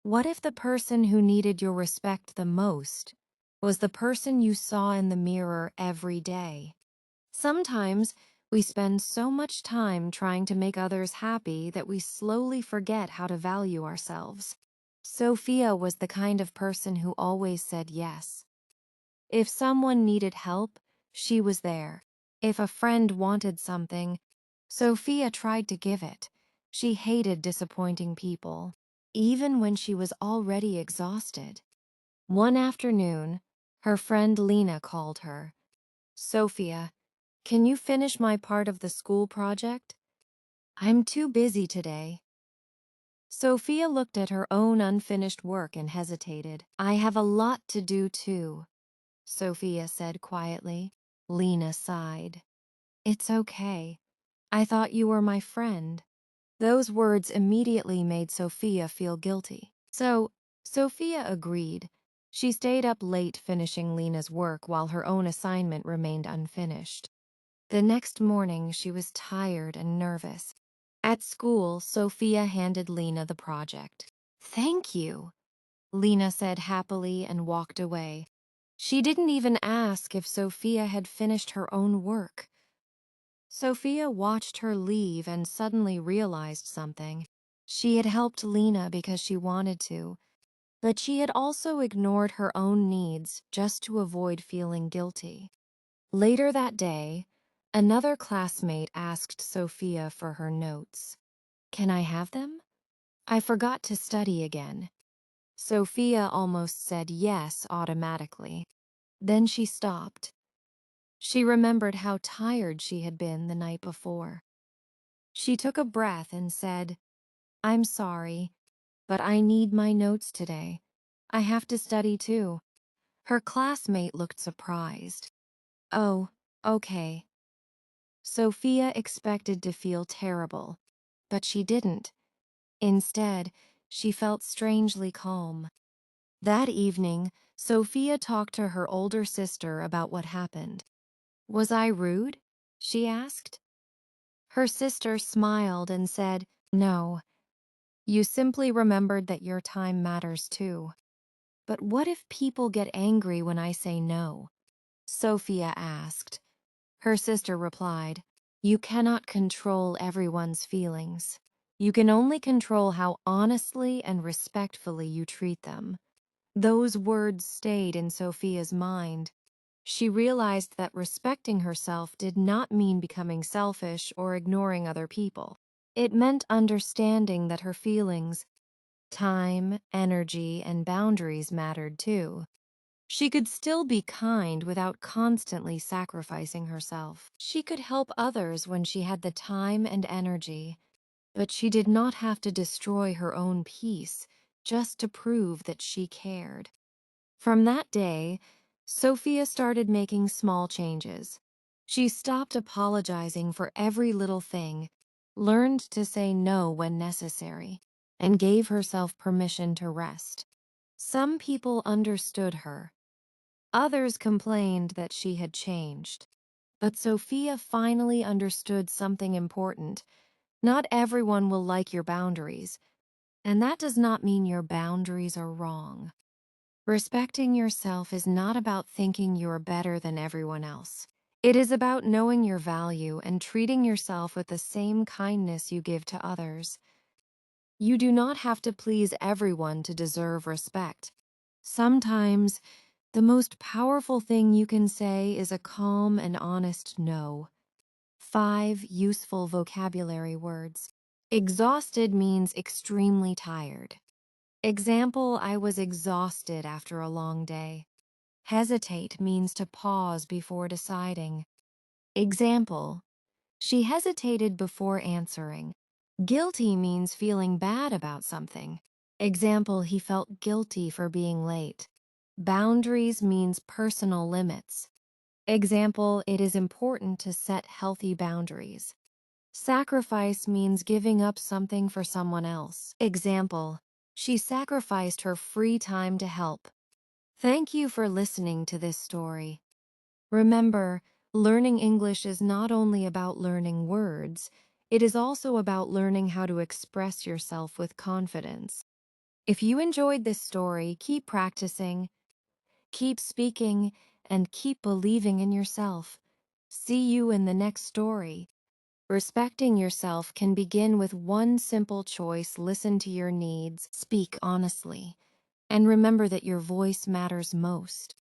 What if the person who needed your respect the most was the person you saw in the mirror every day? Sometimes we spend so much time trying to make others happy that we slowly forget how to value ourselves. Sophia was the kind of person who always said yes. If someone needed help, she was there. If a friend wanted something, Sophia tried to give it. She hated disappointing people, even when she was already exhausted. One afternoon, her friend Lena called her. "Sophia, can you finish my part of the school project? I'm too busy today." Sophia looked at her own unfinished work and hesitated. "I have a lot to do too," Sophia said quietly. Lena sighed. "It's okay. I thought you were my friend." Those words immediately made Sophia feel guilty. So, Sophia agreed. She stayed up late finishing Lena's work while her own assignment remained unfinished. The next morning, she was tired and nervous. At school, Sophia handed Lena the project. "Thank you," Lena said happily and walked away. She didn't even ask if Sophia had finished her own work. Sophia watched her leave and suddenly realized something. She had helped Lena because she wanted to, but she had also ignored her own needs just to avoid feeling guilty. Later that day, another classmate asked Sophia for her notes. "Can I have them? I forgot to study again." Sophia almost said yes automatically. Then she stopped. She remembered how tired she had been the night before. She took a breath and said, "I'm sorry, but I need my notes today. I have to study too." Her classmate looked surprised. "Oh, okay." Sophia expected to feel terrible, but she didn't. Instead, she felt strangely calm. That evening, Sophia talked to her older sister about what happened. "Was I rude?" she asked. Her sister smiled and said, "No, you simply remembered that your time matters too." "But what if people get angry when I say no?" Sophia asked. Her sister replied, "You cannot control everyone's feelings. You can only control how honestly and respectfully you treat them." Those words stayed in Sophia's mind. She realized that respecting herself did not mean becoming selfish or ignoring other people. It meant understanding that her feelings, time, energy, and boundaries mattered too. She could still be kind without constantly sacrificing herself. She could help others when she had the time and energy, but she did not have to destroy her own peace just to prove that she cared. From that day, Sophia started making small changes. She stopped apologizing for every little thing, learned to say no when necessary, and gave herself permission to rest. Some people understood her. Others complained that she had changed. But Sophia finally understood something important. Not everyone will like your boundaries, and that does not mean your boundaries are wrong. Respecting yourself is not about thinking you're better than everyone else. It is about knowing your value and treating yourself with the same kindness you give to others. You do not have to please everyone to deserve respect. Sometimes, the most powerful thing you can say is a calm and honest no. 5 useful vocabulary words. Exhausted means extremely tired. Example, I was exhausted after a long day. Hesitate means to pause before deciding. Example, she hesitated before answering. Guilty means feeling bad about something. Example, he felt guilty for being late. Boundaries means personal limits. Example, it is important to set healthy boundaries. Sacrifice means giving up something for someone else. Example, she sacrificed her free time to help. Thank you for listening to this story. Remember, learning English is not only about learning words, it is also about learning how to express yourself with confidence. If you enjoyed this story, keep practicing, keep speaking, and keep believing in yourself. See you in the next story. Respecting yourself can begin with one simple choice: listen to your needs, speak honestly, and remember that your voice matters most.